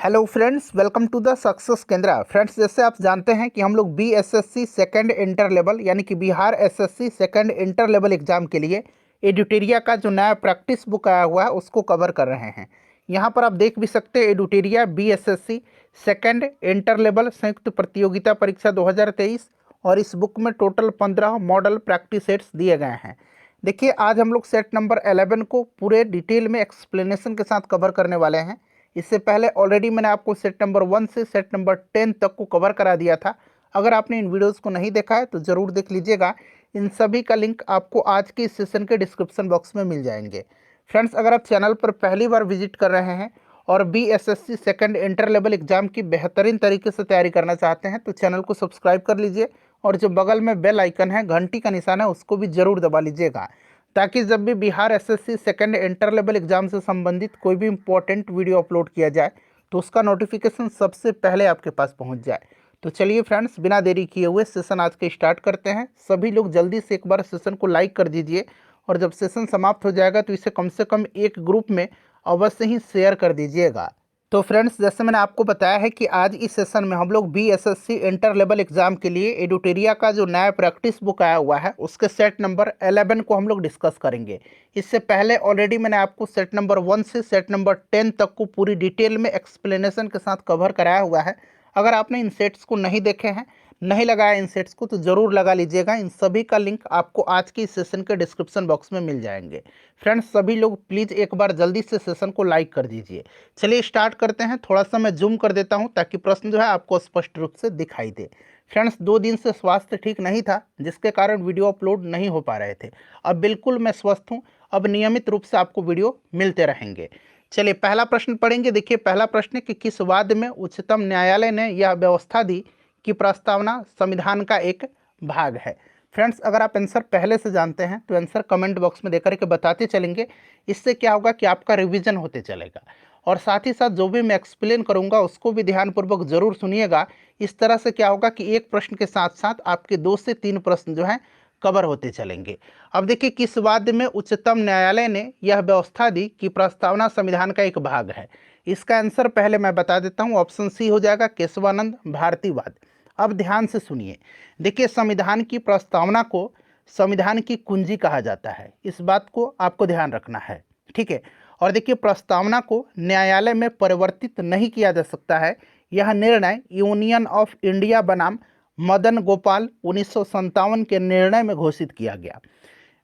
Hello friends, welcome to the success Kendra. Friends, जैसे आप जानते हैं कि हम लोग बीएसएससी सेकंड इंटर लेवल यानी कि Bihar SSC second inter level exam के लिए एडुटेरिया का जो नया प्रैक्टिस बुक आया हुआ है उसको कवर कर रहे हैं। यहाँ पर आप देख भी सकते हैं एडुटेरिया बीएसएससी सेकंड इंटर लेवल संयुक्त प्रतियोगिता परीक्षा 2023 और इस बुक में टोटल 15 मॉडल प्रैक्टिस सेट्स दिए गए हैं। देखिए, आज हम लोग सेट नंबर 11 को पूरे डिटेल में एक्सप्लेनेशन के साथ कवर करने वाले हैं। इससे पहले ऑलरेडी मैंने आपको सेट नंबर 1 से सेट नंबर 10 तक को कवर करा दिया था। अगर आपने इन वीडियोस को नहीं देखा है तो ज़रूर देख लीजिएगा। इन सभी का लिंक आपको आज के इस सेशन के डिस्क्रिप्शन बॉक्स में मिल जाएंगे। फ्रेंड्स, अगर आप चैनल पर पहली बार विजिट कर रहे हैं और BSSC second inter level exam की बेहतरीन तरीके से तैयारी करना चाहते हैं तो चैनल को सब्सक्राइब कर लीजिए और जो बगल में बेल आइकन है, घंटी का निशान है, उसको भी ज़रूर दबा लीजिएगा ताकि जब भी Bihar SSC second inter level exam से संबंधित कोई भी इंपॉर्टेंट वीडियो अपलोड किया जाए तो उसका नोटिफिकेशन सबसे पहले आपके पास पहुंच जाए। तो चलिए फ्रेंड्स, बिना देरी किए हुए सेशन आज के स्टार्ट करते हैं। सभी लोग जल्दी से एक बार सेशन को लाइक कर दीजिए और जब सेशन समाप्त हो जाएगा तो इसे कम से कम एक ग्रुप में अवश्य ही शेयर कर दीजिएगा। तो फ्रेंड्स, जैसे मैंने आपको बताया है कि आज इस सेशन में हम लोग बीएसएससी इंटर लेवल एग्जाम के लिए एडुटेरिया का जो नया प्रैक्टिस बुक आया हुआ है उसके सेट नंबर 11 को हम लोग डिस्कस करेंगे। इससे पहले ऑलरेडी मैंने आपको सेट नंबर 1 से सेट नंबर 10 तक को पूरी डिटेल में एक्सप्लेनेशन के साथ कवर कराया हुआ है। अगर आपने इन सेट्स को नहीं देखे हैं, नहीं लगाया इन सेट्स को, तो ज़रूर लगा लीजिएगा। इन सभी का लिंक आपको आज की इस सेशन के डिस्क्रिप्शन बॉक्स में मिल जाएंगे। फ्रेंड्स, सभी लोग प्लीज़ एक बार जल्दी से सेशन को लाइक कर दीजिए। चलिए स्टार्ट करते हैं। थोड़ा सा मैं जूम कर देता हूं ताकि प्रश्न जो है आपको स्पष्ट रूप से दिखाई दे। फ्रेंड्स, 2 दिन से स्वास्थ्य ठीक नहीं था जिसके कारण वीडियो अपलोड नहीं हो पा रहे थे। अब बिल्कुल मैं स्वस्थ हूं। अब नियमित रूप से आपको वीडियो मिलते रहेंगे। चलिए पहला प्रश्न पढ़ेंगे। देखिए, पहला प्रश्न है कि किस वाद में उच्चतम न्यायालय ने यह व्यवस्था दी कि प्रस्तावना संविधान का एक भाग है। फ्रेंड्स, अगर आप आंसर पहले से जानते हैं तो आंसर कमेंट बॉक्स में देकर के बताते चलेंगे। इससे क्या होगा कि आपका रिवीजन होते चलेगा और साथ ही साथ जो भी मैं एक्सप्लेन करूंगा उसको भी ध्यानपूर्वक जरूर सुनिएगा। इस तरह से क्या होगा कि एक प्रश्न के साथ साथ आपके 2 से 3 प्रश्न जो हैं कवर होते चलेंगे। अब देखिए, किस वाद्य में उच्चतम न्यायालय ने यह व्यवस्था दी कि प्रस्तावना संविधान का एक भाग है। इसका आंसर पहले मैं बता देता हूँ। ऑप्शन सी हो जाएगा केशवानंद भारतीवाद। अब ध्यान से सुनिए। देखिए, संविधान की प्रस्तावना को संविधान की कुंजी कहा जाता है। इस बात को आपको ध्यान रखना है, ठीक है। और देखिए, प्रस्तावना को न्यायालय में परिवर्तित नहीं किया जा सकता है। यह निर्णय यूनियन ऑफ इंडिया बनाम मदन गोपाल 1957 के निर्णय में घोषित किया गया।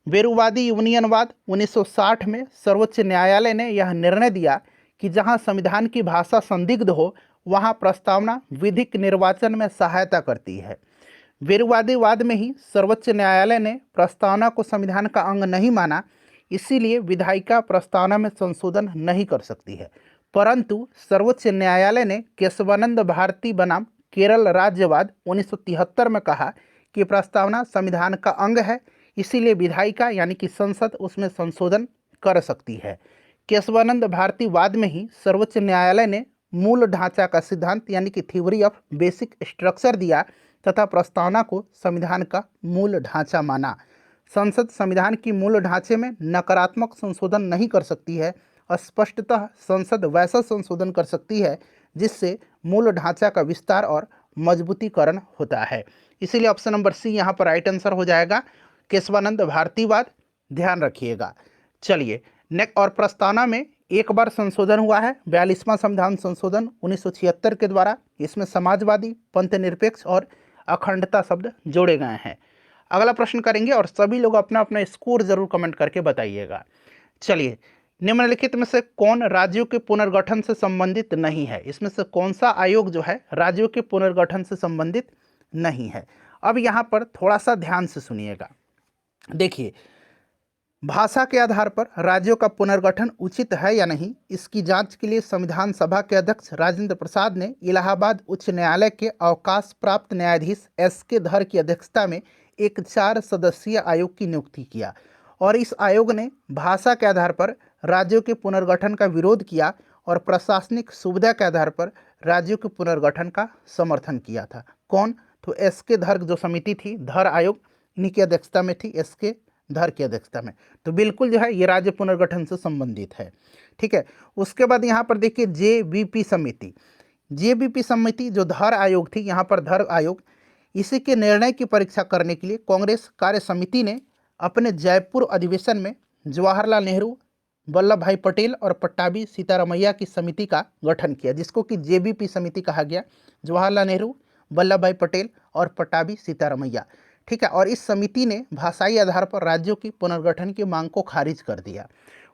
वेरुवादी यूनियनवाद 1960 में सर्वोच्च न्यायालय ने यह निर्णय दिया कि जहां संविधान की भाषा संदिग्ध हो वहां प्रस्तावना विधिक निर्वाचन में सहायता करती है। वेरुवादीवाद में ही सर्वोच्च न्यायालय ने प्रस्तावना को संविधान का अंग नहीं माना, इसीलिए विधायिका प्रस्तावना में संशोधन नहीं कर सकती है। परंतु सर्वोच्च न्यायालय ने केशवानंद भारती बनाम केरल राज्यवाद 1973 में कहा कि प्रस्तावना संविधान का अंग है, इसीलिए विधायिका यानी कि संसद उसमें संशोधन कर सकती है। केशवानंद भारती वाद में ही सर्वोच्च न्यायालय ने मूल ढांचा का सिद्धांत यानी कि थ्योरी ऑफ बेसिक स्ट्रक्चर दिया तथा प्रस्तावना को संविधान का मूल ढांचा माना। संसद संविधान की मूल ढांचे में नकारात्मक संशोधन नहीं कर सकती है। स्पष्टतः संसद वैसा संशोधन कर सकती है जिससे मूल ढांचा का विस्तार और मजबूतीकरण होता है। इसीलिए ऑप्शन नंबर सी यहाँ पर राइट आंसर हो जाएगा, केशवानंद भारतीवाद। ध्यान रखिएगा। चलिए नेक्स्ट, और प्रस्तावना में एक बार संशोधन हुआ है, 42वां संविधान संशोधन 1976 के द्वारा। इसमें समाजवादी, पंथ निरपेक्ष और अखंडता शब्द जोड़े गए हैं। अगला प्रश्न करेंगे और सभी लोग अपना अपना स्कोर जरूर कमेंट करके बताइएगा। चलिए, निम्नलिखित में से कौन राज्यों के पुनर्गठन से संबंधित नहीं है। इसमें से कौन सा आयोग जो है राज्यों के पुनर्गठन से संबंधित नहीं है। अब यहाँ पर थोड़ा सा ध्यान से सुनिएगा। देखिए, भाषा के आधार पर राज्यों का पुनर्गठन उचित है या नहीं, इसकी जांच के लिए संविधान सभा के अध्यक्ष राजेंद्र प्रसाद ने इलाहाबाद उच्च न्यायालय के अवकाश प्राप्त न्यायाधीश एस.के. धर की अध्यक्षता में एक 4 सदस्यीय आयोग की नियुक्ति किया और इस आयोग ने भाषा के आधार पर राज्यों के पुनर्गठन का विरोध किया और प्रशासनिक सुविधा के आधार पर राज्यों के पुनर्गठन का समर्थन किया था। कौन? तो एस.के. धर जो समिति थी, धर आयोग, इन्हीं की अध्यक्षता में थी, एस.के. धर की अध्यक्षता में। तो बिल्कुल जो है ये राज्य पुनर्गठन से संबंधित है, ठीक है। उसके बाद यहाँ पर देखिए जेबीपी समिति, जेबीपी समिति जो धर आयोग थी, यहाँ पर धर आयोग, इसी के निर्णय की परीक्षा करने के लिए कांग्रेस कार्य समिति ने अपने जयपुर अधिवेशन में जवाहरलाल नेहरू, वल्लभ भाई पटेल और पट्टाभी सीतारामैया की समिति का गठन किया, जिसको कि जेबीपी समिति कहा गया, जवाहरलाल नेहरू, वल्लभ भाई पटेल और पट्टाभी सीतारामैया। ठीक है। और इस समिति ने भाषाई आधार पर राज्यों की पुनर्गठन की मांग को खारिज कर दिया।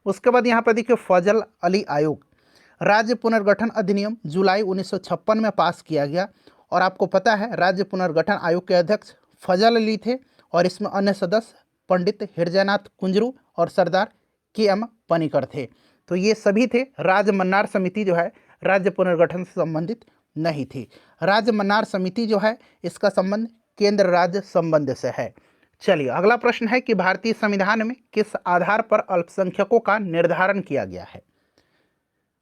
उसके बाद यहाँ पर देखिए फजल अली आयोग, राज्य पुनर्गठन अधिनियम जुलाई 1956 में पास किया गया। और आपको पता है राज्य पुनर्गठन आयोग के अध्यक्ष फजल अली थे और इसमें अन्य सदस्य पंडित हृदयनाथ कुंजरू और सरदार के.एम. पनिकर थे। तो ये सभी थे। राज्य मन्नार समिति जो है राज्य पुनर्गठन से संबंधित नहीं थी। राज्य मन्नार समिति जो है इसका संबंध केंद्र राज्य संबंध से है। चलिए अगला प्रश्न है कि भारतीय संविधान में किस आधार पर अल्पसंख्यकों का निर्धारण किया गया है।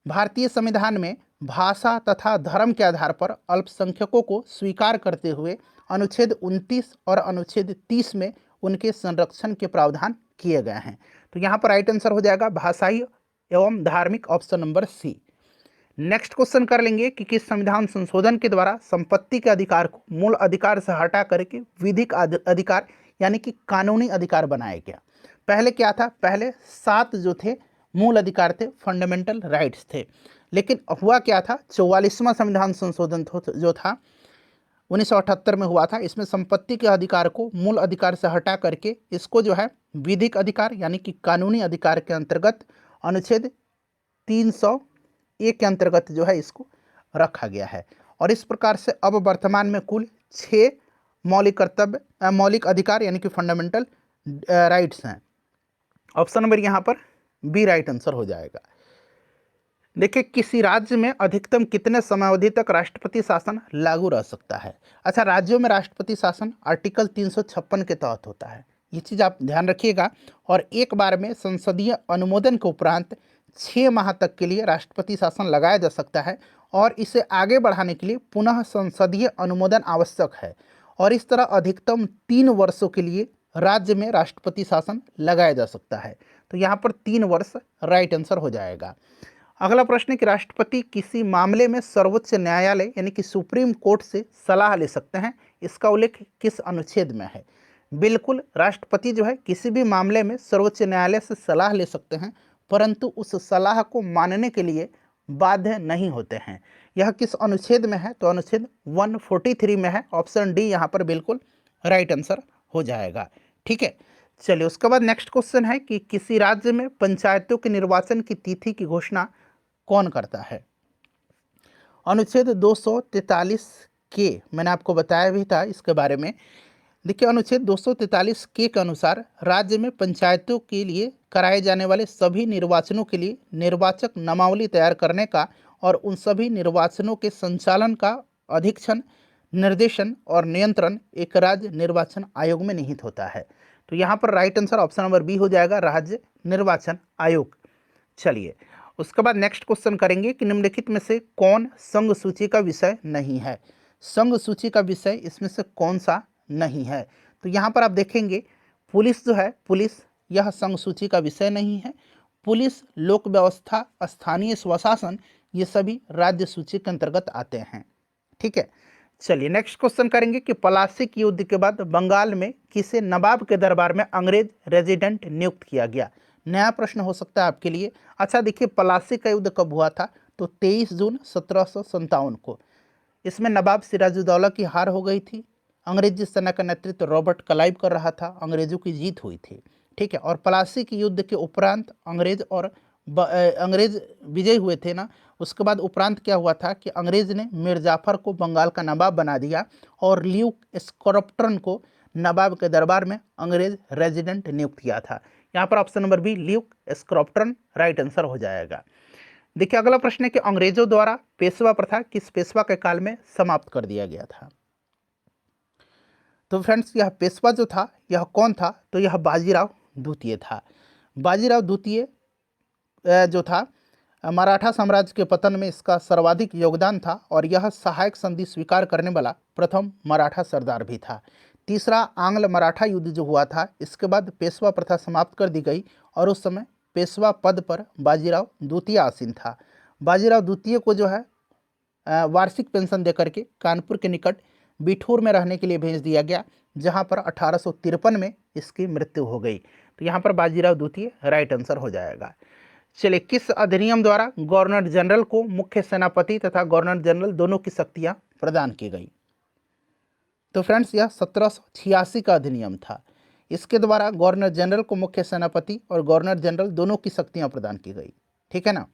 भारतीय संविधान में भाषा तथा धर्म के आधार पर अल्पसंख्यकों को स्वीकार करते हुए अनुच्छेद 29 और अनुच्छेद 30 में उनके संरक्षण के प्रावधान किए गए हैं। तो यहाँ पर राइट आंसर हो जाएगा भाषाई एवं धार्मिक, option number C. Next question कर लेंगे कि किस संविधान संशोधन के द्वारा संपत्ति के अधिकार को मूल अधिकार से हटा करके विधिक अधिकार यानी कि कानूनी अधिकार बनाया गया। पहले क्या था, पहले 7 जो थे मूल अधिकार थे, फंडामेंटल राइट्स थे। लेकिन हुआ क्या था, 44वां संविधान संशोधन जो था 1978 में हुआ था, इसमें संपत्ति के अधिकार को मूल अधिकार से हटा करके इसको जो है विधिक अधिकार यानी कि कानूनी अधिकार के अंतर्गत अनुच्छेद 301 के अंतर्गत जो है इसको रखा गया है। और इस प्रकार से अब वर्तमान में कुल 6 मौलिक अधिकार यानी कि फंडामेंटल राइट्स हैं। ऑप्शन नंबर यहाँ पर बी राइट आंसर हो जाएगा। देखिए किसी राज्य में अधिकतम कितने समयावधि तक राष्ट्रपति शासन लागू रह सकता है। अच्छा, राज्यों में राष्ट्रपति शासन आर्टिकल 356 के तहत होता है, ये चीज़ आप ध्यान रखिएगा। और एक बार में संसदीय अनुमोदन के उपरांत 6 माह तक के लिए राष्ट्रपति शासन लगाया जा सकता है और इसे आगे बढ़ाने के लिए पुनः संसदीय अनुमोदन आवश्यक है। और इस तरह अधिकतम 3 वर्षों के लिए राज्य में राष्ट्रपति शासन लगाया जा सकता है। तो यहाँ पर 3 वर्ष राइट आंसर हो जाएगा। अगला प्रश्न है कि राष्ट्रपति किसी मामले में सर्वोच्च न्यायालय यानी कि सुप्रीम कोर्ट से सलाह ले सकते हैं, इसका उल्लेख किस अनुच्छेद में है। बिल्कुल, राष्ट्रपति जो है किसी भी मामले में सर्वोच्च न्यायालय से सलाह ले सकते हैं, परंतु उस सलाह को मानने के लिए बाध्य नहीं होते हैं। यह किस अनुच्छेद में है, तो अनुच्छेद 143 में है। ऑप्शन डी यहाँ पर बिल्कुल राइट आंसर हो जाएगा। ठीक है। चलिए उसके बाद नेक्स्ट क्वेश्चन है कि किसी राज्य में पंचायतों के निर्वाचन की तिथि की घोषणा कौन करता है। अनुच्छेद 243 के मैंने आपको बताया भी था इसके बारे में। देखिए अनुच्छेद 243 के अनुसार राज्य में पंचायतों के लिए कराए जाने वाले सभी निर्वाचनों के लिए निर्वाचक नामावली तैयार करने का और उन सभी निर्वाचनों के संचालन का अधीक्षण, निर्देशन और नियंत्रण एक राज्य निर्वाचन आयोग में निहित होता है। तो यहाँ पर right answer option number B हो जाएगा, राज्य निर्वाचन आयोग। चलिए उसके बाद नेक्स्ट क्वेश्चन करेंगे कि निम्नलिखित में से कौन संघ सूची का विषय नहीं है। संघ सूची का विषय इसमें से कौन सा नहीं है। तो यहाँ पर आप देखेंगे पुलिस जो है, पुलिस यह संघ सूची का विषय नहीं है। पुलिस, लोक व्यवस्था, स्थानीय स्वशासन, ये सभी राज्य सूची के अंतर्गत आते हैं। ठीक है। चलिए नेक्स्ट क्वेश्चन करेंगे कि प्लासी युद्ध के बाद बंगाल में किसे नवाब के दरबार में अंग्रेज रेजिडेंट नियुक्त किया गया। नया प्रश्न हो सकता है आपके लिए। अच्छा देखिए प्लासी का युद्ध कब हुआ था, तो 23 जून 1757 को। इसमें नवाब सिराजुद्दौला की हार हो गई थी। अंग्रेजी सेना का नेतृत्व रॉबर्ट क्लाइव कर रहा था, अंग्रेजों की जीत हुई थी। ठीक है। और प्लासी के युद्ध के उपरांत अंग्रेज विजय हुए थे ना, उसके बाद उपरांत क्या हुआ था कि अंग्रेज ने मीर जाफर को बंगाल का नवाब बना दिया और ल्यूक स्क्रॉप्टन को नवाब के दरबार में अंग्रेज रेजिडेंट नियुक्त किया था। यहाँ पर option number B Luke Scrafton right answer हो जाएगा। देखिए अगला प्रश्न है कि अंग्रेजों द्वारा पेशवा प्रथा किस पेशवा के काल में समाप्त कर दिया गया था। तो फ्रेंड्स यह पेशवा जो था यह कौन था, तो यह बाजीराव द्वितीय था। बाजीराव द्वितीय जो था मराठा साम्राज्य के पतन में इसका सर्वाधिक योगदान था और यह सहायक संधि स्वीकार करने वाला प्रथम मराठा सरदार भी था। तीसरा आंग्ल मराठा युद्ध जो हुआ था, इसके बाद पेशवा प्रथा समाप्त कर दी गई और उस समय पेशवा पद पर बाजीराव द्वितीय आसीन था। बाजीराव द्वितीय को जो है वार्षिक पेंशन देकर के कानपुर के निकट बिठूर में रहने के लिए भेज दिया गया, जहां पर 1853 में इसकी मृत्यु हो गई। तो यहाँ पर बाजीराव द्वितीय राइट आंसर हो जाएगा। चलिए, किस अधिनियम द्वारा गवर्नर जनरल को मुख्य सेनापति तथा गवर्नर जनरल दोनों की शक्तियां प्रदान की गई? तो फ्रेंड्स, यह 1786 का अधिनियम था। इसके द्वारा गवर्नर जनरल को मुख्य सेनापति और गवर्नर जनरल दोनों की शक्तियां प्रदान की गई। ठीक है ना।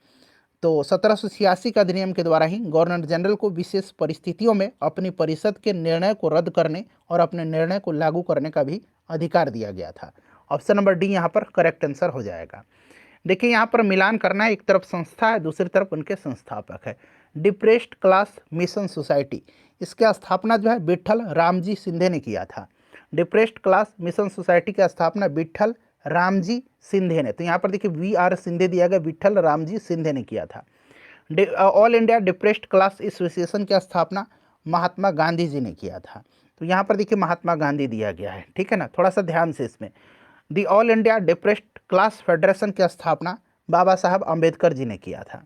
तो 1786 का अधिनियम के द्वारा ही गवर्नर जनरल को विशेष परिस्थितियों में अपनी परिषद के निर्णय को रद्द करने और अपने निर्णय को लागू करने का भी अधिकार दिया गया था। ऑप्शन नंबर डी यहाँ पर करेक्ट आंसर हो जाएगा। देखिए, यहाँ पर मिलान करना है, एक तरफ संस्था है, दूसरी तरफ उनके संस्थापक है। डिप्रेस्ड क्लास मिशन सोसाइटी, इसकी स्थापना जो है विट्ठल रामजी सिंधे ने किया था। डिप्रेस्ड क्लास मिशन सोसाइटी की स्थापना विट्ठल रामजी सिंधे ने, तो यहाँ पर देखिए VR सिंधे दिया गया, विट्ठल रामजी सिंधे ने किया था। All India depressed class association की स्थापना महात्मा गांधी जी ने किया था। तो यहाँ पर देखिए महात्मा गांधी दिया गया है। ठीक है ना, थोड़ा सा ध्यान से इसमें। The all India depressed class federation की स्थापना बाबा साहब अम्बेडकर जी ने किया था।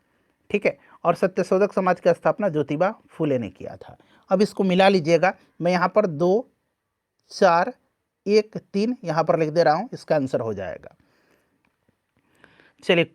ठीक है, और सत्यशोधक समाज की स्थापना ज्योतिबा फूले ने किया था। अब इसको मिला लीजिएगा, मैं यहाँ पर 2 4 1 3 यहाँ पर लिख दे रहा हूँ, इसका आंसर हो जाएगा। चलिए,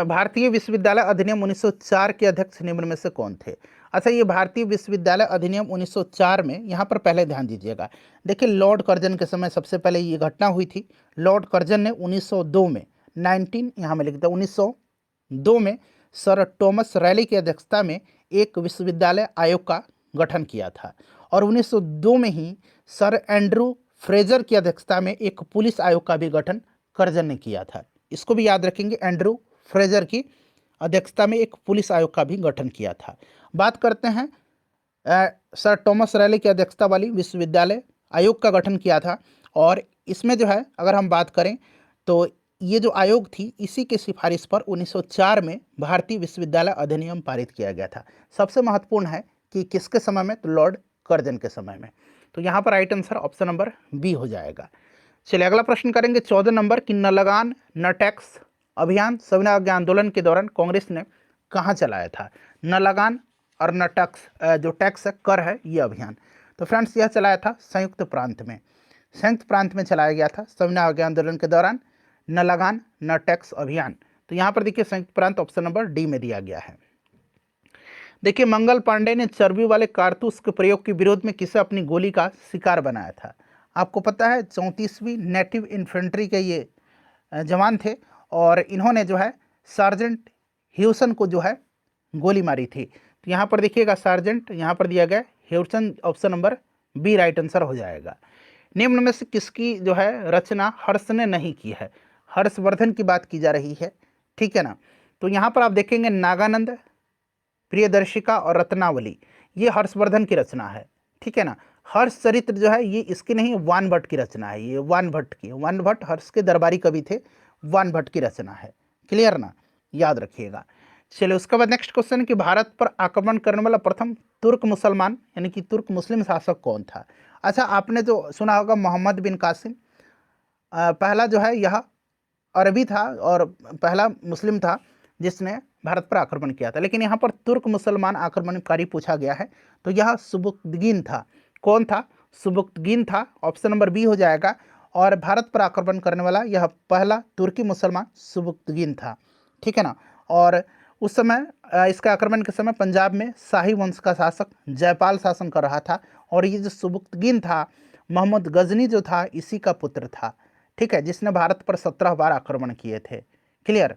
भारतीय विश्वविद्यालय अधिनियम 1904 के अध्यक्ष निम्न में से कौन थे? अच्छा, ये भारतीय विश्वविद्यालय अधिनियम 1904 में यहाँ पर पहले ध्यान दीजिएगा। देखिए, लॉर्ड कर्जन के समय सबसे पहले ये घटना हुई थी। लॉर्ड कर्जन ने 1902 में 19 यहाँ में लिखता 1902 में सर टॉमस रैली की अध्यक्षता में एक विश्वविद्यालय आयोग का गठन किया था, और 1902 में ही सर एंड्रू फ्रेजर की अध्यक्षता में एक पुलिस आयोग का भी गठन कर्जन ने किया था। इसको भी याद रखेंगे, एंड्रू फ्रेजर की अध्यक्षता में एक पुलिस आयोग का भी गठन किया था। बात करते हैं सर टॉमस रैली की अध्यक्षता वाली विश्वविद्यालय आयोग का गठन किया था, और इसमें जो है अगर हम बात करें तो ये जो आयोग थी, इसी के सिफारिश पर 1904 में भारतीय विश्वविद्यालय अधिनियम पारित किया गया था। सबसे महत्वपूर्ण है कि किसके समय में, तो लॉर्ड कर्जन के समय में। तो यहाँ पर right answer option number B हो जाएगा। चलिए, अगला प्रश्न करेंगे 14 नंबर की न लगान न टैक्स अभियान सविनय अवज्ञा आंदोलन के दौरान कांग्रेस ने कहाँ चलाया था? न लगान और न टैक्स, जो टैक्स है, कर है, ये अभियान। तो फ्रेंड्स, यह चलाया था संयुक्त प्रांत में। संयुक्त प्रांत में चलाया गया था सविनय अवज्ञा आंदोलन के दौरान न लगान न टैक्स अभियान। तो यहाँ पर देखिए संयुक्त प्रांत ऑप्शन नंबर डी में दिया गया है। देखिए, मंगल पांडे ने चर्बी वाले कारतूस के प्रयोग के विरोध में किसे अपनी गोली का शिकार बनाया था? आपको पता है 34वीं नेटिव इन्फेंट्री के ये जवान थे, और इन्होंने जो है सार्जेंट ह्यूसन को जो है गोली मारी थी। तो यहाँ पर देखिएगा सार्जेंट, यहाँ पर दिया गया ह्यूसन, option number B right answer हो जाएगा। निम्न में से किसकी जो है रचना हर्ष ने नहीं की है? हर्षवर्धन की बात की जा रही है। ठीक है ना। तो यहाँ पर आप देखेंगे नागानंद, प्रियदर्शिका और रत्नावली, ये हर्षवर्धन की रचना है। ठीक है ना। हर्ष चरित्र जो है ये इसकी नहीं, वान भट्ट की रचना है। ये वान भट्ट की, वान भट्ट हर्ष के दरबारी कवि थे, वान भट्ट की रचना है। क्लियर ना, याद रखिएगा। चलिए, उसके बाद नेक्स्ट क्वेश्चन है कि भारत पर आक्रमण करने वाला प्रथम तुर्क मुसलमान यानी कि तुर्क मुस्लिम शासक कौन था? अच्छा, आपने जो सुना होगा मोहम्मद बिन कासिम, पहला जो है यह अरबी था और पहला मुस्लिम था जिसने भारत पर आक्रमण किया था। लेकिन यहाँ पर तुर्क मुसलमान आक्रमणकारी पूछा गया है, तो यह सुबुक्तगीन था। कौन था? सुबुक्तगीन था, ऑप्शन नंबर बी हो जाएगा। और भारत पर आक्रमण करने वाला यह पहला तुर्की मुसलमान सुबुक्तगीन था। ठीक है ना। और उस समय इसके आक्रमण के समय पंजाब में शाही वंश का शासक जयपाल शासन कर रहा था, और ये जो सुबुक्तगीन था, मोहम्मद गजनी जो था, इसी का पुत्र था। ठीक है, जिसने भारत पर 17 बार आक्रमण किए थे। क्लियर।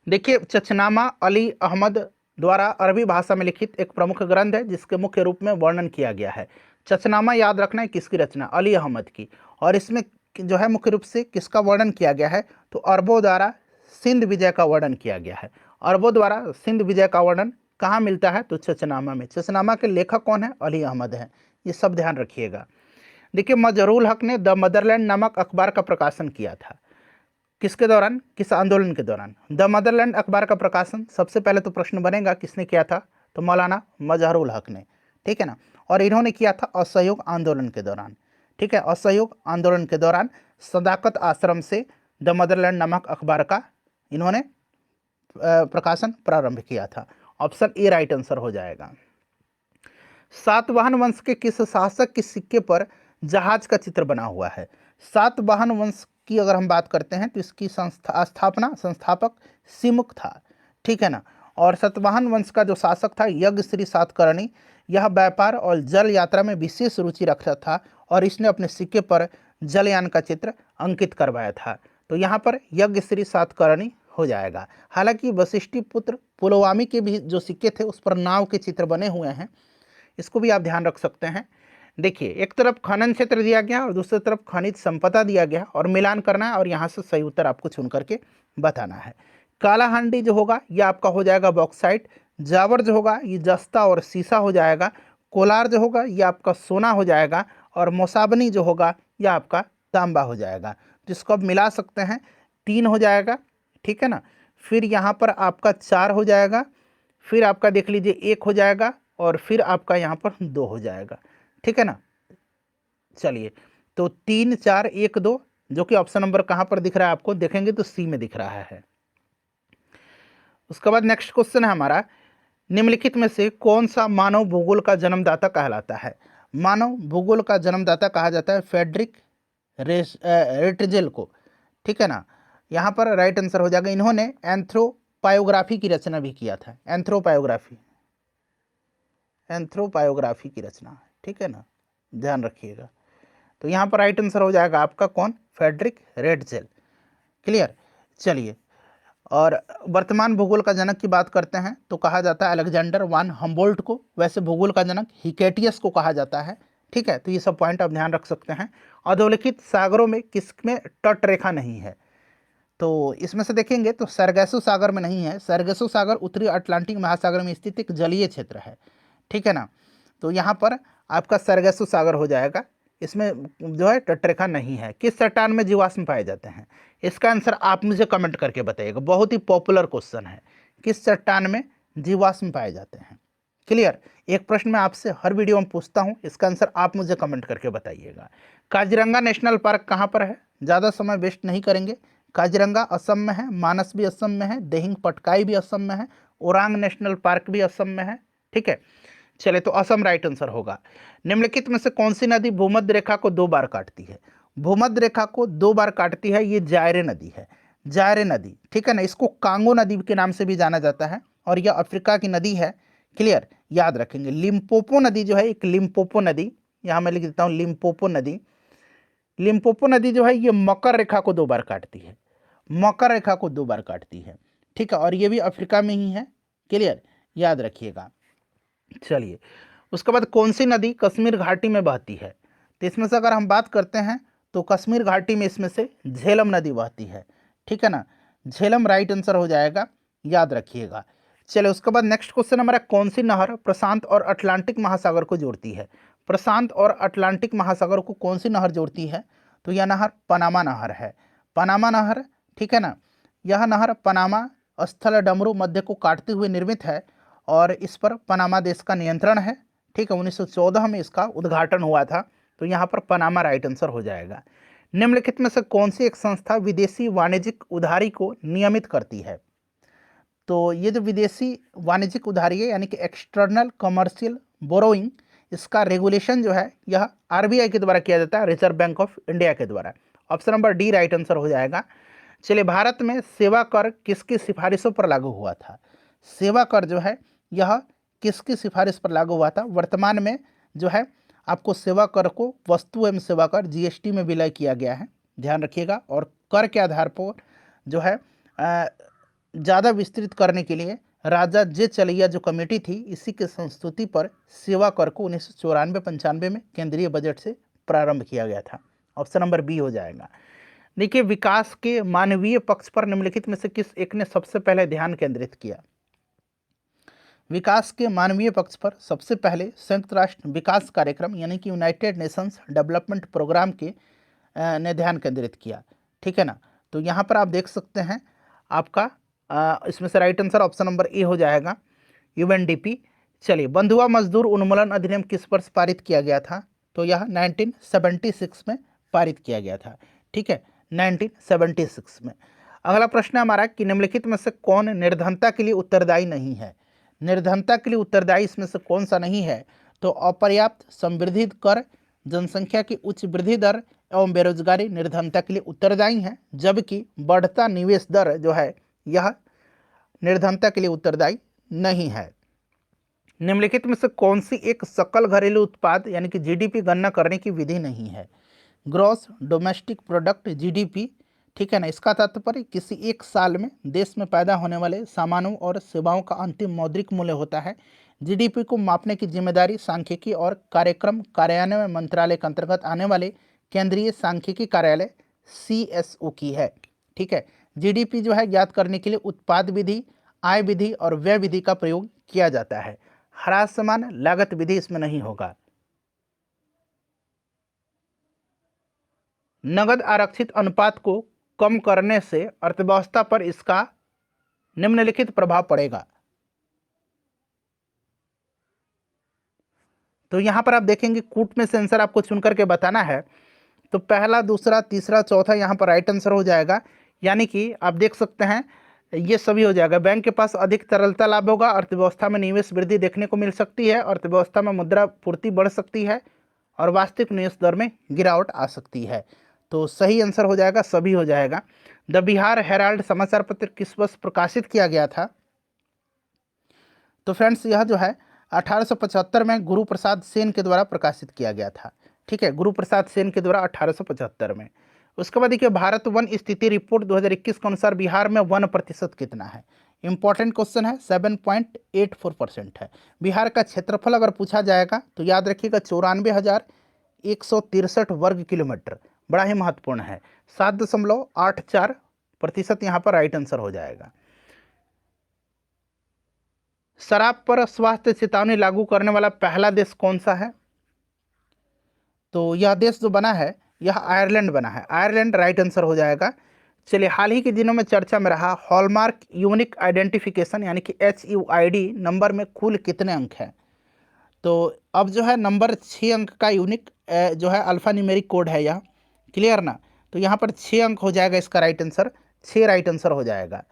देखिए, चचनामा अली अहमद द्वारा अरबी भाषा में लिखित एक प्रमुख ग्रंथ है जिसके मुख्य रूप में वर्णन किया गया है। चचनामा याद रखना है किसकी रचना? अली अहमद की। और इसमें जो है मुख्य रूप से किसका वर्णन किया गया है? तो अरबों द्वारा सिंध विजय का वर्णन किया गया है। अरबों द्वारा सिंध विजय का वर्णन कहाँ मिलता है? तो चचनामा में। चचनामा के लेखक कौन है? अली अहमद है। ये सब ध्यान रखिएगा। देखिए, मजहरूल हक ने द मदरलैंड नामक अखबार का प्रकाशन किया था। किसके दौरान? किस आंदोलन के दौरान? द मदरलैंड अखबार का प्रकाशन सबसे पहले तो प्रश्न बनेगा किसने किया था? तो मौलाना मजहरूल हक ने। ठीक है ना। और इन्होंने किया था असहयोग आंदोलन के दौरान। ठीक है, असहयोग आंदोलन के दौरान सदाकत आश्रम से द मदरलैंड नामक अखबार का इन्होंने प्रकाशन प्रारंभ किया था। ऑप्शन ए राइट आंसर हो जाएगा। सातवाहन वंश के किस शासक के सिक्के पर जहाज का चित्र बना हुआ है? सातवाहन वंश की अगर हम बात करते हैं तो इसकी संस्थापक सिमुक था, ठीक है ना। और सातवाहन वंश का जो शासक था यज्ञश्री सातकर्णी, यह व्यापार और जल यात्रा में विशेष रुचि रखता था और इसने अपने सिक्के पर जलयान का चित्र अंकित करवाया था। तो यहाँ पर यज्ञश्री सातकर्णी हो जाएगा। हालांकि वशिष्ठी पुत्र पुलवामी के भी जो सिक्के थे उस पर नाव के चित्र बने हुए हैं, इसको भी आप ध्यान रख सकते हैं। देखिए, एक तरफ खनन क्षेत्र दिया गया और दूसरी तरफ खनिज संपदा दिया गया और मिलान करना है और यहाँ से सही उत्तर आपको चुन करके बताना है। कालाहांडी जो होगा यह आपका हो जाएगा बॉक्साइट, जावर जो होगा ये जस्ता और सीसा हो जाएगा, कोलार जो होगा यह आपका सोना हो जाएगा और मोसाबनी जो होगा यह आपका तांबा हो जाएगा। जिसको आप मिला सकते हैं 3 हो जाएगा, ठीक है ना। फिर यहाँ पर आपका 4 हो जाएगा, फिर आपका देख लीजिए 1 हो जाएगा और फिर आपका यहाँ पर 2 हो जाएगा, ठीक है ना। चलिए, तो 3 4 1 2 जो कि ऑप्शन नंबर कहाँ पर दिख रहा है आपको, देखेंगे तो सी में दिख रहा है। उसके बाद नेक्स्ट क्वेश्चन है हमारा, निम्नलिखित में से कौन सा मानव भूगोल का जन्मदाता कहलाता है? मानव भूगोल का जन्मदाता कहा जाता है फ्रेडरिक रेटजेल को, ठीक है ना। यहाँ पर राइट आंसर हो जाएगा। इन्होंने एंथ्रोपायोग्राफी की रचना भी किया था। एंथ्रोपायोग्राफी की रचना, ठीक है ना, ध्यान रखिएगा। तो यहाँ पर राइट आंसर हो जाएगा आपका कौन? Friedrich Ratzel. क्लियर। चलिए, और वर्तमान भूगोल का जनक की बात करते हैं तो कहा जाता है अलेक्जेंडर वान हम्बोल्ट को। वैसे भूगोल का जनक हिकेटियस को कहा जाता है, ठीक है। तो ये सब पॉइंट आप ध्यान रख सकते हैं। अधोलिखित सागरों में किसमें तट रेखा नहीं है? तो इसमें से देखेंगे तो सरगैसो सागर में नहीं है। सरगैसो सागर उत्तरी अटलांटिक महासागर में स्थित एक जलीय क्षेत्र है, ठीक है ना। तो यहाँ पर आपका सरगैसो सागर हो जाएगा। इसमें जो है तटरेखा नहीं है। किस चट्टान में जीवाश्म पाए जाते हैं? इसका आंसर आप मुझे कमेंट करके बताइएगा। बहुत ही पॉपुलर क्वेश्चन है, किस चट्टान में जीवाश्म पाए जाते हैं? क्लियर। एक प्रश्न मैं आपसे हर वीडियो में पूछता हूँ, इसका आंसर आप मुझे कमेंट करके बताइएगा। काजीरंगा नेशनल पार्क कहाँ पर है? ज़्यादा समय वेस्ट नहीं करेंगे। काजीरंगा असम में है, मानस भी असम में है, देहिंग पटकाई भी असम में है, ओरांग नेशनल पार्क भी असम में है, ठीक है। चले, तो असम राइट आंसर होगा। निम्नलिखित में से कौन सी नदी भूमध्य रेखा को 2 बार काटती है? भूमध्य रेखा को 2 बार काटती है, ये जायरे नदी है। जायरे नदी, ठीक है ना। इसको कांगो नदी के नाम से भी जाना जाता है और यह अफ्रीका की नदी है। क्लियर, याद रखेंगे। लिम्पोपो नदी जो है, एक लिम्पोपो नदी, यहाँ मैं लिख देता हूँ लिम्पोपो नदी। लिम्पोपो नदी जो है ये मकर रेखा को 2 बार काटती है। मकर रेखा को 2 बार काटती है, ठीक है। और ये भी अफ्रीका में ही है। क्लियर, याद रखिएगा। चलिए, उसके बाद कौन सी नदी कश्मीर घाटी में बहती है? तो इसमें से अगर हम बात करते हैं तो कश्मीर घाटी में इसमें से झेलम नदी बहती है, ठीक है ना। झेलम राइट आंसर हो जाएगा, याद रखिएगा। चलिए, उसके बाद नेक्स्ट क्वेश्चन हमारा, कौन सी नहर प्रशांत और अटलांटिक महासागर को जोड़ती है? प्रशांत और अटलांटिक महासागर को कौन सी नहर जोड़ती है? तो यह नहर पनामा नहर है। पनामा नहर, ठीक है ना। यह नहर पनामा स्थल डमरू मध्य को काटते हुए निर्मित है और इस पर पनामा देश का नियंत्रण है, ठीक है। 1914 में इसका उद्घाटन हुआ था। तो यहाँ पर पनामा राइट आंसर हो जाएगा। निम्नलिखित में से कौन सी एक संस्था विदेशी वाणिज्यिक उधारी को नियमित करती है? तो ये जो विदेशी वाणिज्यिक उधारी है यानी कि एक्सटर्नल कमर्शियल बोरोइंग, इसका रेगुलेशन जो है यह आरबीआई के द्वारा किया जाता है, रिजर्व बैंक ऑफ इंडिया के द्वारा। Option number D right answer हो जाएगा। चलिए, भारत में सेवा कर किसकी सिफारिशों पर लागू हुआ था? सेवा कर जो है यह किसकी सिफारिश पर लागू हुआ था? वर्तमान में जो है आपको सेवा कर को वस्तु एवं सेवा कर जीएसटी में विलय किया गया है, ध्यान रखिएगा। और कर के आधार पर जो है ज़्यादा विस्तृत करने के लिए राजा जे चलैया जो कमेटी थी, इसी के संस्तुति पर सेवा कर को 1994-95 में केंद्रीय बजट से प्रारंभ किया गया था। ऑप्शन नंबर बी हो जाएगा। देखिए, विकास के मानवीय पक्ष पर निम्नलिखित में से किस एक ने सबसे पहले ध्यान केंद्रित किया? विकास के मानवीय पक्ष पर सबसे पहले संयुक्त राष्ट्र विकास कार्यक्रम यानी कि यूनाइटेड नेशंस डेवलपमेंट प्रोग्राम के ने ध्यान केंद्रित किया, ठीक है ना। तो यहाँ पर आप देख सकते हैं आपका इसमें से right answer option number A हो जाएगा, यूएनडीपी। चलिए, बंधुआ मजदूर उन्मूलन अधिनियम किस वर्ष पारित किया गया था? तो यह 1976 में पारित किया गया था, ठीक है। 1976 में। अगला प्रश्न है हमारा कि निम्नलिखित में से कौन निर्धनता के लिए उत्तरदायी नहीं है। निर्धनता के लिए उत्तरदायी इसमें से कौन सा नहीं है? तो अपर्याप्त समृद्धि कर, जनसंख्या की उच्च वृद्धि दर एवं बेरोजगारी निर्धनता के लिए उत्तरदायी है, जबकि बढ़ता निवेश दर जो है यह निर्धनता के लिए उत्तरदायी नहीं है। निम्नलिखित में से कौन सी एक सकल घरेलू उत्पाद यानी कि जीडीपी गणना करने की विधि नहीं है? ग्रॉस डोमेस्टिक प्रोडक्ट जीडीपी, ठीक है ना। इसका तात्पर्य किसी एक साल में देश में पैदा होने वाले सामानों और सेवाओं का अंतिम मौद्रिक मूल्य होता है। जीडीपी को मापने की जिम्मेदारी सांख्यिकी और कार्यक्रम कार्यान्वयन मंत्रालय के अंतर्गत आने वाले केंद्रीय सांख्यिकी कार्यालय CSO की है, ठीक है। जीडीपी जो है ज्ञात करने के लिए उत्पाद विधि, आय विधि और व्यय विधि का प्रयोग किया जाता है। ह्रासमान लागत विधि इसमें नहीं होगा। नगद आरक्षित अनुपात को कम करने से अर्थव्यवस्था पर इसका निम्नलिखित प्रभाव पड़ेगा। तो यहां पर आप देखेंगे कूट में से आंसर आपको चुन करके बताना है। तो पहला, दूसरा, तीसरा, चौथा यहां पर राइट आंसर हो जाएगा। यानी कि आप देख सकते हैं ये सभी हो जाएगा। बैंक के पास अधिक तरलता लाभ होगा, अर्थव्यवस्था में निवेश वृद्धि देखने को मिल सकती है, अर्थव्यवस्था में मुद्रा पूर्ति बढ़ सकती है और वास्तविक निवेश दर में गिरावट आ सकती है। तो सही आंसर हो जाएगा, सभी हो जाएगा। द बिहार हेराल्ड समाचार पत्र किस वर्ष प्रकाशित किया गया था? तो फ्रेंड्स यह जो है 1875 में गुरु प्रसाद सेन के द्वारा प्रकाशित किया गया था, ठीक है। गुरु प्रसाद सेन के द्वारा 1875 में। उसके बाद देखिए भारत वन स्थिति रिपोर्ट 2021 के अनुसार बिहार में वन प्रतिशत कितना है? इंपॉर्टेंट क्वेश्चन है, 7.84% है। बिहार का क्षेत्रफल अगर पूछा जाएगा तो याद रखिएगा 94,163 वर्ग किलोमीटर, बड़ा ही महत्वपूर्ण है। 7.84% यहाँ पर राइट आंसर हो जाएगा। शराब पर स्वास्थ्य चेतावनी लागू करने वाला पहला देश कौन सा है? तो यह देश जो बना है यह आयरलैंड बना है। आयरलैंड राइट आंसर हो जाएगा। चलिए, हाल ही के दिनों में चर्चा में रहा हॉलमार्क यूनिक आइडेंटिफिकेशन यानी कि HUID नंबर में कुल कितने अंक हैं? तो अब जो है नंबर 6 अंक का यूनिक जो है अल्फा न्यूमेरिक कोड है यह, क्लियर ना। तो यहाँ पर 6 अंक हो जाएगा इसका राइट आंसर, 6 राइट आंसर हो जाएगा।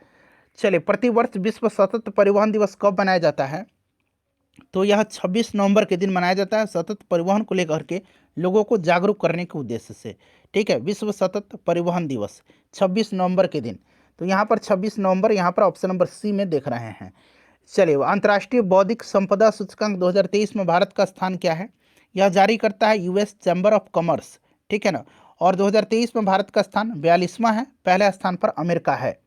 चलिए, प्रतिवर्ष विश्व सतत परिवहन दिवस कब मनाया जाता है? तो यह 26 नवंबर के दिन मनाया जाता है, सतत परिवहन को लेकर के लोगों को जागरूक करने के उद्देश्य से, ठीक है। विश्व सतत परिवहन दिवस 26 नवंबर के दिन। तो यहाँ पर 26 नवंबर, यहाँ पर ऑप्शन नंबर C में देख रहे हैं। चलिए, अंतर्राष्ट्रीय बौद्धिक संपदा सूचकांक 2023 में भारत का स्थान क्या है? यह जारी करता है US चैम्बर ऑफ कॉमर्स, ठीक है ना। और 2023 में भारत का स्थान 42वां है, पहले स्थान पर अमेरिका है।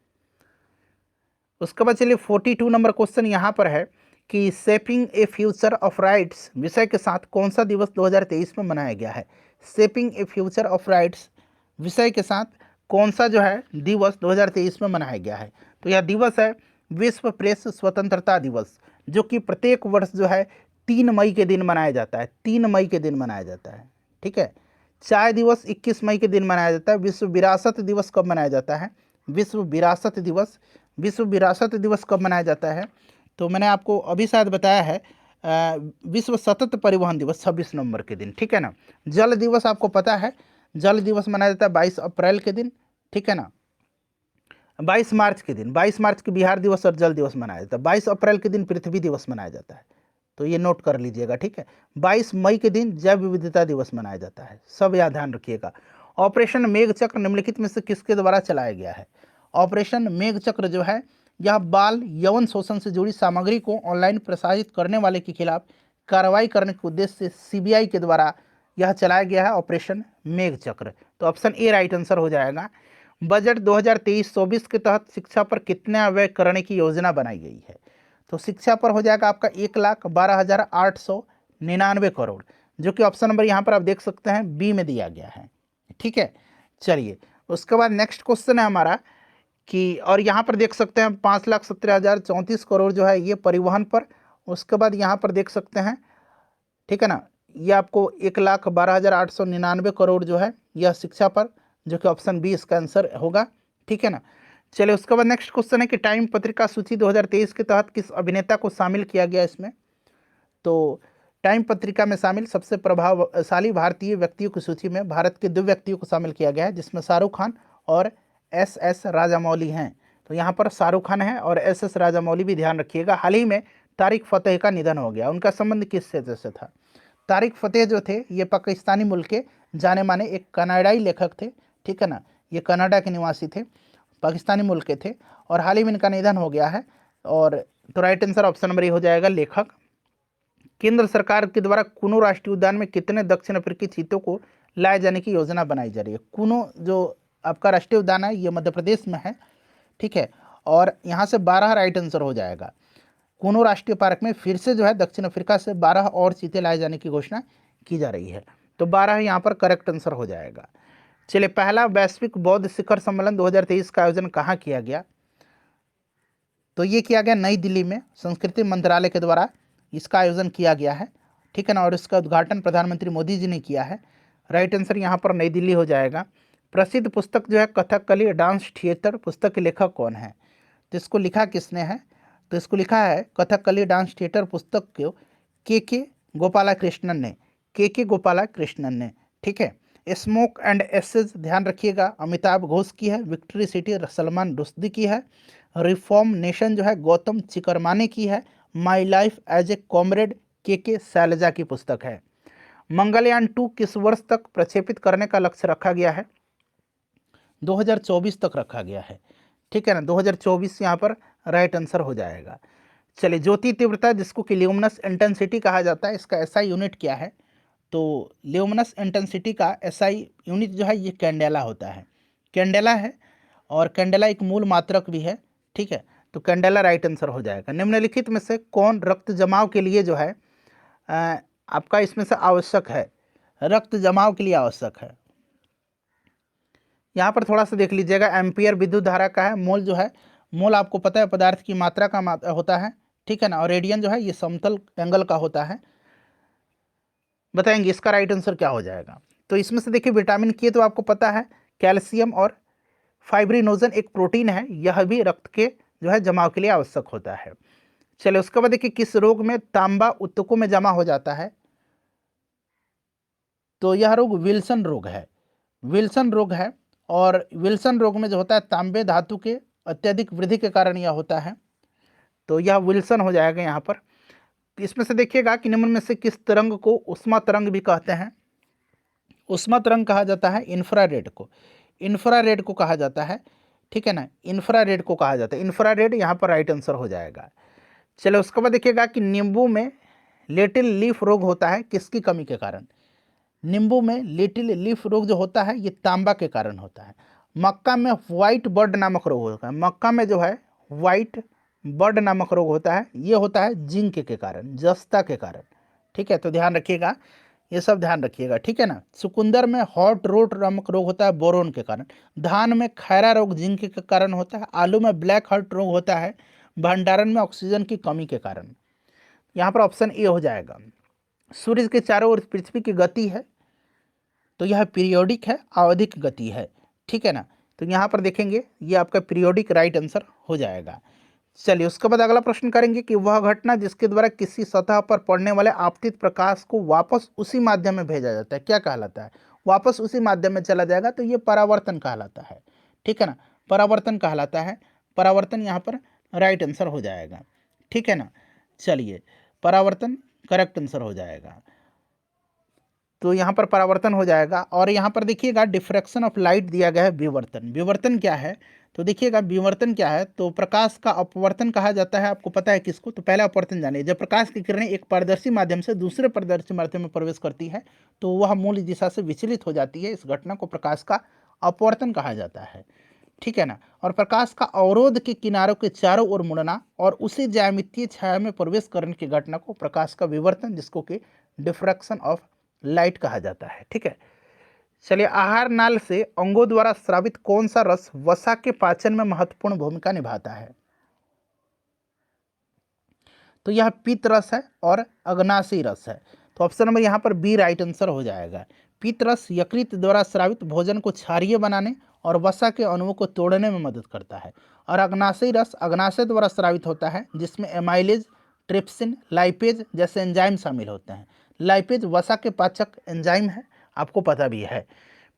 उसके बाद चलिए 42 नंबर क्वेश्चन यहाँ पर है कि shaping A future of rights विषय के साथ कौन सा दिवस 2023 में मनाया गया है? Shaping A future of rights विषय के साथ कौन सा जो है दिवस 2023 में मनाया गया है? तो यह दिवस है विश्व प्रेस स्वतंत्रता दिवस, जो कि प्रत्येक वर्ष जो है 3 मई के दिन मनाया जाता है। 3 मई के दिन मनाया जाता है, ठीक है। चाय दिवस 21 मई के दिन मनाया जाता है। विश्व विरासत दिवस कब मनाया जाता है? विश्व विरासत दिवस कब मनाया जाता है? तो मैंने आपको अभी शायद बताया है विश्व सतत परिवहन दिवस 26 नवंबर के दिन, ठीक है ना। जल दिवस आपको पता है, जल दिवस मनाया जाता है 22 अप्रैल के दिन, ठीक है ना। 22 मार्च के दिन, 22 मार्च के बिहार दिवस और जल दिवस मनाया जाता है। 22 अप्रैल के दिन पृथ्वी दिवस मनाया जाता है, तो ये नोट कर लीजिएगा, ठीक है। 22 मई के दिन जैव विविधता दिवस मनाया जाता है, सब याद ध्यान रखिएगा। ऑपरेशन मेघचक्र निम्नलिखित में से किसके द्वारा चलाया गया है? ऑपरेशन मेघचक्र जो है यह बाल यौन शोषण से जुड़ी सामग्री को ऑनलाइन प्रसारित करने वाले के खिलाफ कार्रवाई करने के उद्देश्य से CBI के द्वारा यह चलाया गया है ऑपरेशन मेघचक्र। तो ऑप्शन A राइट आंसर हो जाएगा। बजट 2023-24 के तहत शिक्षा पर कितना व्यय करने की योजना बनाई गई है? तो शिक्षा पर हो जाएगा आपका 1,12,899 करोड़, जो कि ऑप्शन नंबर यहाँ पर आप देख सकते हैं B में दिया गया है, ठीक है। चलिए, उसके बाद नेक्स्ट क्वेश्चन है हमारा कि, और यहाँ पर देख सकते हैं 5,17,034 करोड़ जो है ये परिवहन पर। उसके बाद यहाँ पर देख सकते हैं, ठीक है ना, ये आपको 1,12,899 करोड़ जो है यह शिक्षा पर, जो कि ऑप्शन B इसका आंसर होगा, ठीक है ना। चलिए, उसके बाद नेक्स्ट क्वेश्चन है कि टाइम पत्रिका सूची 2023 के तहत किस अभिनेता को शामिल किया गया इसमें? तो टाइम पत्रिका में शामिल सबसे प्रभावशाली भारतीय व्यक्तियों की सूची में भारत के 2 व्यक्तियों को शामिल किया गया है, जिसमें शाहरुख खान और एस राजामौली हैं। तो यहाँ पर शाहरुख खान है और एस राजामौली भी ध्यान रखिएगा। हाल ही में तारिक फ़तेह का निधन हो गया। उनका संबंध किस क्षेत्र से था? तारिक फ़तेह जो थे ये पाकिस्तानी मुल्क के जाने माने एक कनाडाई लेखक थे, ठीक है ना। ये कनाडा के निवासी थे, पाकिस्तानी मुल्क के थे और हाल ही में इनका निधन हो गया है। और तो right answer option number A हो जाएगा लेखक। केंद्र सरकार के द्वारा कुनो राष्ट्रीय उद्यान में कितने दक्षिण अफ्रीकी चीतों को लाए जाने की योजना बनाई जा रही है? कुनो जो आपका राष्ट्रीय उद्यान है ये मध्य प्रदेश में है, ठीक है। और यहाँ से 12 राइट आंसर हो जाएगा। कुनो राष्ट्रीय पार्क में फिर से जो है दक्षिण अफ्रीका से 12 और चीते लाए जाने की घोषणा की जा रही है। तो 12 यहाँ पर करेक्ट आंसर हो जाएगा। चलिए, पहला वैश्विक बौद्ध शिखर सम्मेलन 2023 का आयोजन कहाँ किया गया? तो ये किया गया नई दिल्ली में, संस्कृति मंत्रालय के द्वारा इसका आयोजन किया गया है, ठीक है ना। और इसका उद्घाटन प्रधानमंत्री मोदी जी ने किया है। राइट आंसर यहाँ पर नई दिल्ली हो जाएगा। प्रसिद्ध पुस्तक जो है कथकली डांस थिएटर, पुस्तक के लेखक कौन है? तो इसको लिखा किसने है? तो इसको लिखा है कथकली डांस थिएटर पुस्तक को के गोपालकृष्णन ने, के गोपालकृष्णन ने, ठीक है। स्मोक एंड एसेज ध्यान रखिएगा, अमिताभ घोष की है। विक्ट्री सिटी सलमान रुश्दी की है। रिफॉर्म नेशन जो है गौतम चिकरमाने की है। My life as a comrade K Shailaja की पुस्तक है। मंगलयान 2 किस वर्ष तक प्रक्षेपित करने का लक्ष्य रखा गया है? 2024 तक रखा गया है, ठीक है ना। 2024 यहाँ पर राइट आंसर हो जाएगा। चलिए, ज्योति तीव्रता जिसको कि ल्यूमिनस इंटेंसिटी कहा जाता है, इसका एसआई यूनिट क्या है? तो ल्यूमिनस इंटेंसिटी का एसआई यूनिट जो है ये कैंडेला होता है, कैंडेला है। और कैंडेला एक मूल मात्रक भी है, ठीक है। तो कैंडेला राइट आंसर हो जाएगा। निम्नलिखित में से कौन रक्त जमाव के लिए जो है आपका इसमें से आवश्यक है? रक्त जमाव के लिए आवश्यक है। यहाँ पर थोड़ा सा देख लीजिएगा, एम्पियर विद्युत धारा का है। मोल जो है, मोल आपको पता है पदार्थ की मात्रा का होता है, ठीक है ना। और रेडियन जो है ये समतल एंगल का होता है। बताएंगे इसका राइट आंसर क्या हो जाएगा? तो इसमें से देखिए विटामिन के तो आपको पता है, कैल्शियम और फाइब्रिनोजन एक प्रोटीन है, यह भी रक्त के जो है जमाव के लिए आवश्यक होता है। चलिए, उसके बाद देखिए किस रोग में तांबा ऊतकों में जमा हो जाता है? तो यह रोग विल्सन रोग है, विल्सन रोग है। और विल्सन रोग में जो होता है तांबे धातु के अत्यधिक वृद्धि के कारण यह होता है। तो यह विल्सन हो जाएगा यहाँ पर। इसमें से देखिएगा कि निम्न में से किस तरंग को उष्मा तरंग भी कहते हैं? उष्मा तरंग कहा जाता है इंफ्रारेड को, इंफ्रारेड को कहा जाता है, ठीक है ना। इंफ्रारेड को कहा जाता है, इंफ्रारेड यहाँ पर राइट आंसर हो जाएगा। चलो, उसके बाद देखिएगा कि नींबू में लिटिल लीफ रोग होता है किसकी कमी के कारण? नींबू में लिटिल लीफ रोग जो होता है ये तांबा के कारण होता है। मक्का में व्हाइट बर्ड नामक रोग होता है, मक्का में जो है व्हाइट बर्ड नामक रोग होता है, ये होता है जिंक के कारण, जस्ता के कारण, ठीक है। तो ध्यान रखिएगा, ये सब ध्यान रखिएगा, ठीक है ना। चुकंदर में हॉट रोट नामक रोग होता है बोरोन के कारण। धान में खैरा रोग जिंक के कारण होता है। आलू में ब्लैक हार्ट रोग होता है भंडारण में ऑक्सीजन की कमी के कारण। यहाँ पर ऑप्शन ए हो जाएगा। सूर्य के चारों ओर पृथ्वी की गति है, तो यह पीरियोडिक है, आवधिक गति है, ठीक है ना। तो यहाँ पर देखेंगे ये आपका पीरियोडिक राइट आंसर हो जाएगा। चलिए, उसके बाद अगला प्रश्न करेंगे कि वह घटना जिसके द्वारा किसी सतह पर पड़ने वाले आपतित प्रकाश को वापस उसी माध्यम में भेजा जाता है क्या कहलाता है? वापस उसी माध्यम में चला जाएगा, तो ये परावर्तन कहलाता है, ठीक है ना। परावर्तन कहलाता है, परावर्तन यहाँ पर राइट आंसर हो जाएगा, ठीक है ना। चलिए, परावर्तन करेक्ट आंसर हो जाएगा। तो यहाँ पर परावर्तन हो जाएगा। और यहाँ पर देखिएगा डिफ्रैक्शन ऑफ लाइट दिया गया है विवर्तन। विवर्तन क्या है? तो देखिएगा विवर्तन क्या है, तो प्रकाश का अपवर्तन कहा जाता है। आपको पता है किसको? तो पहला अपवर्तन जानिए, जब प्रकाश की किरणें एक पारदर्शी माध्यम से दूसरे पारदर्शी माध्यम में प्रवेश करती है तो वह मूल दिशा से विचलित हो जाती है। इस घटना को प्रकाश का अपवर्तन कहा जाता है, ठीक है ना। और प्रकाश का अवरोध के किनारों के चारों ओर मुड़ना और उसी ज्यामितीय छाया में प्रवेश करने की घटना को प्रकाश का विवर्तन, जिसको कि डिफ्रैक्शन ऑफ लाइट कहा जाता है, ठीक है। चलिए, आहार नाल से अंगों द्वारा स्रावित कौन सा रस वसा के पाचन में महत्वपूर्ण भूमिका निभाता है? तो यह पित्त रस है और अग्नाशयी रस है। तो ऑप्शन नंबर यहाँ पर बी राइट आंसर हो जाएगा। पित्त रस यकृत द्वारा स्रावित भोजन को क्षारीय बनाने और वसा के अणुओं को तोड़ने में मदद करता है। और अग्नाशयी रस अग्नाशय द्वारा स्रावित होता है, जिसमें एमाइलेज, ट्रिप्सिन, लाइपेज जैसे एंजाइम शामिल होते हैं। लाइपेज वसा के पाचक एंजाइम है, आपको पता भी है।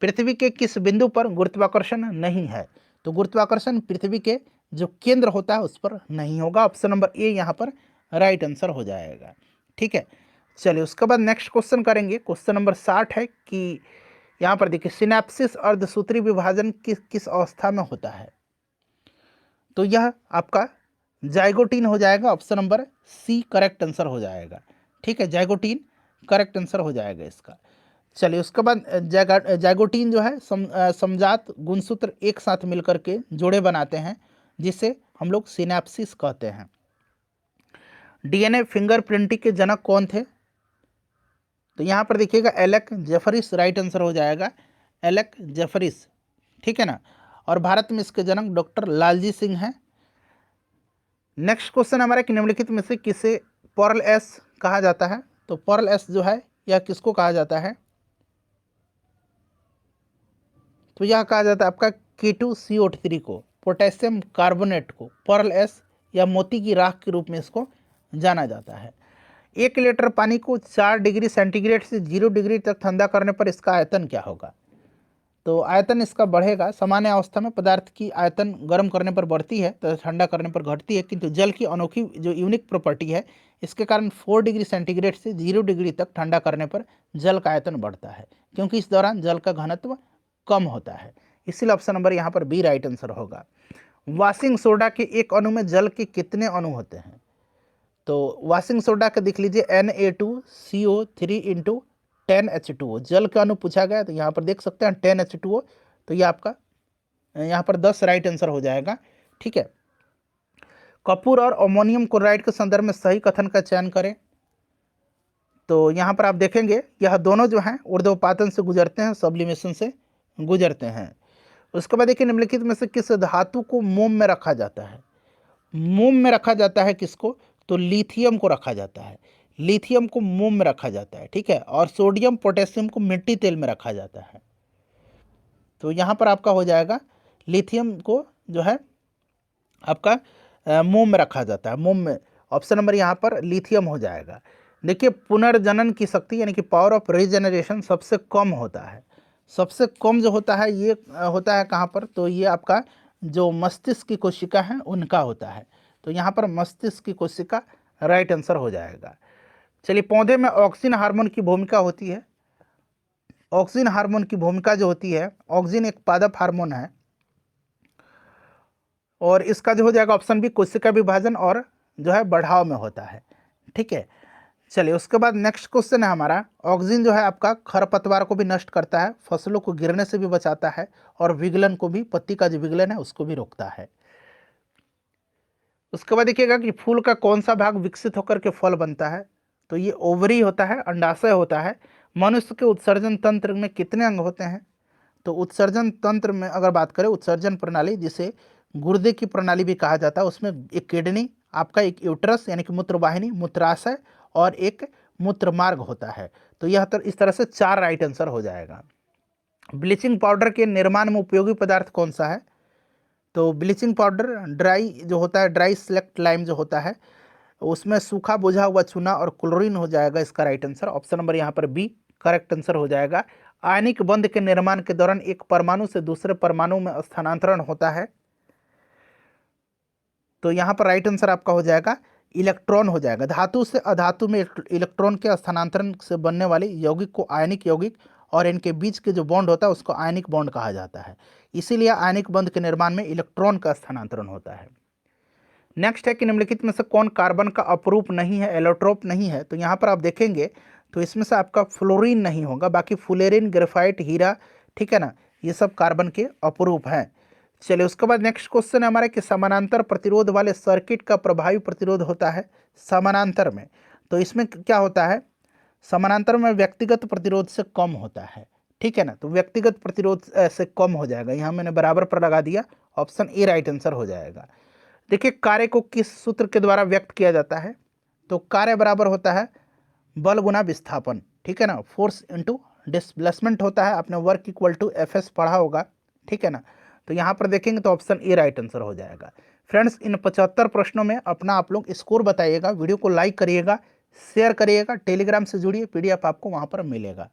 पृथ्वी के किस बिंदु पर गुरुत्वाकर्षण नहीं है? तो गुरुत्वाकर्षण पृथ्वी के जो केंद्र होता है उस पर नहीं होगा। ऑप्शन नंबर ए यहाँ पर राइट आंसर हो जाएगा। ठीक है, चलिए उसके बाद नेक्स्ट क्वेश्चन करेंगे। क्वेश्चन नंबर 60 है कि यहाँ पर देखिए सिनैप्सिस अर्धसूत्री विभाजन किस किस अवस्था में होता है? तो यह आपका जाइगोटीन हो जाएगा। Option number C correct answer हो जाएगा। ठीक है, जाइगोटीन करेक्ट आंसर हो जाएगा इसका। चलिए उसके बाद जाइगोटीन जो है समजात गुणसूत्र एक साथ मिलकर के जोड़े बनाते हैं, जिसे हम लोग सिनैप्सिस कहते हैं। डीएनए फिंगरप्रिंटिंग के जनक कौन थे? तो यहाँ पर देखिएगा एलेक जेफरिस राइट आंसर हो जाएगा, एलेक जेफरिस। ठीक है ना, और भारत में इसके जनक डॉक्टर लालजी सिंह हैं। नेक्स्ट क्वेश्चन हमारा कि निम्नलिखित में से किसे पर्ल एस कहा जाता है? तो पर्ल एस जो है यह किसको कहा जाता है? तो यह कहा जाता है आपका K2CO3 को, पोटेशियम कार्बोनेट को पर्ल एस या मोती की राख के रूप में इसको जाना जाता है। 1 लीटर पानी को 4 डिग्री सेंटीग्रेड से 0 डिग्री तक ठंडा करने पर इसका आयतन क्या होगा? तो आयतन इसका बढ़ेगा। सामान्य अवस्था में पदार्थ की आयतन गर्म करने पर बढ़ती है तो ठंडा करने पर घटती है, किंतु जल की अनोखी जो यूनिक प्रॉपर्टी है इसके कारण 4 डिग्री सेंटीग्रेड से 0 डिग्री तक ठंडा करने पर जल का आयतन बढ़ता है, क्योंकि इस दौरान जल का घनत्व कम होता है। इसीलिए ऑप्शन नंबर यहाँ पर बी राइट आंसर होगा। वॉशिंग सोडा के एक अणु में जल के कितने अणु होते हैं? तो वॉशिंग सोडा का देख लीजिए Na2CO3 इंटू 10H2O जल का अणु पूछा गया, तो यहाँ पर देख सकते हैं 10H2O, तो ये आपका यहाँ पर 10 राइट आंसर हो जाएगा। ठीक है, कपूर और अमोनियम क्लोराइड के संदर्भ में सही कथन का चयन करें। तो यहाँ पर आप देखेंगे यह दोनों जो हैं ऊर्ध्वपातन से गुजरते हैं, सब्लिमेशन से गुजरते हैं। उसके बाद देखिए निम्नलिखित में से किस धातु को मोम में रखा जाता है? मोम में रखा जाता है किसको? तो लिथियम को रखा जाता है। लिथियम को मोम में रखा जाता है। ठीक है, और सोडियम पोटेशियम को मिट्टी तेल में रखा जाता है। तो यहाँ पर आपका हो जाएगा लिथियम को जो है आपका मोम में रखा जाता है, मोम में। ऑप्शन नंबर यहाँ पर लिथियम हो जाएगा। देखिए पुनर्जनन की शक्ति यानी कि पावर ऑफ रीजनरेशन सबसे कम होता है। सबसे कम जो होता है ये होता है कहाँ पर? तो ये आपका जो मस्तिष्क की कोशिका है उनका होता है। तो यहाँ पर मस्तिष्क की कोशिका राइट आंसर हो जाएगा। चलिए पौधे में ऑक्सीजन हार्मोन की भूमिका होती है। ऑक्सीजन हार्मोन की भूमिका जो होती है, ऑक्सीजन एक पादप हार्मोन है और इसका जो हो जाएगा ऑप्शन बी कोशिका विभाजन और जो है बढ़ाव में होता है। ठीक है, चलिए उसके बाद नेक्स्ट क्वेश्चन है हमारा, ऑक्सीजन जो है आपका खरपतवार को भी नष्ट करता है, फसलों को गिरने से भी बचाता है और विगलन को भी, पत्ती का जो विगलन है उसको भी रोकता है। उसके बाद देखिएगा कि फूल का कौन सा भाग विकसित होकर के फल बनता है? तो ये ओवरी होता है, अंडाशय होता है। मनुष्य के उत्सर्जन तंत्र में कितने अंग होते हैं? तो उत्सर्जन तंत्र में अगर बात करें, उत्सर्जन प्रणाली जिसे गुर्दे की प्रणाली भी कहा जाता है, उसमें एक किडनी, आपका एक यूट्रस यानी कि मूत्रवाहिनी, मूत्राशय और एक मूत्रमार्ग होता है। तो यह इस तरह से 4 राइट आंसर हो जाएगा। ब्लीचिंग पाउडर के निर्माण में उपयोगी पदार्थ कौन सा है? तो ब्लीचिंग पाउडर ड्राई जो होता है, ड्राई सेलेक्ट लाइम जो होता है, उसमें सूखा बुझा हुआ चूना और क्लोरीन हो जाएगा इसका राइट आंसर। ऑप्शन नंबर यहाँ पर बी करेक्ट आंसर हो जाएगा। आयनिक बंध के निर्माण के दौरान एक परमाणु से दूसरे परमाणु में स्थानांतरण होता है, तो यहाँ पर राइट आंसर आपका हो जाएगा इलेक्ट्रॉन हो जाएगा। धातु से अधातु में इलेक्ट्रॉन के स्थानांतरण से बनने वाले यौगिक को आयनिक यौगिक और इनके बीच के जो बॉन्ड होता है उसको आयनिक बॉन्ड कहा जाता है। इसीलिए आयनिक बंध के निर्माण में इलेक्ट्रॉन का स्थानांतरण होता है। नेक्स्ट है कि निम्नलिखित में से कौन कार्बन का अपरूप नहीं है, एलोट्रोप नहीं है? तो यहाँ पर आप देखेंगे तो इसमें से आपका फ्लोरीन नहीं होगा, बाकी फुलेरिन, ग्रेफाइट, हीरा, ठीक है ना, ये सब कार्बन के अपरूप हैं। चलिए उसके बाद नेक्स्ट क्वेश्चन है हमारा कि समानांतर प्रतिरोध वाले सर्किट का प्रभावी प्रतिरोध होता है समानांतर में। तो इसमें क्या होता है? समानांतर में व्यक्तिगत प्रतिरोध से कम होता है। ठीक है ना, तो व्यक्तिगत प्रतिरोध से कम हो जाएगा, यहाँ मैंने बराबर पर लगा दिया, ऑप्शन ए राइट आंसर हो जाएगा। देखिए कार्य को किस सूत्र के द्वारा व्यक्त किया जाता है? तो कार्य बराबर होता है बल गुना विस्थापन। ठीक है ना, फोर्स इंटू डिस्प्लेसमेंट होता है, आपने वर्क इक्वल टू एफ पढ़ा होगा। ठीक है ना, तो यहाँ पर देखेंगे तो ऑप्शन ए राइट आंसर हो जाएगा। फ्रेंड्स इन 75 प्रश्नों में अपना आप लोग स्कोर बताइएगा, वीडियो को लाइक करिएगा, शेयर करिएगा, टेलीग्राम से जुड़िए, PDF आपको वहाँ पर मिलेगा।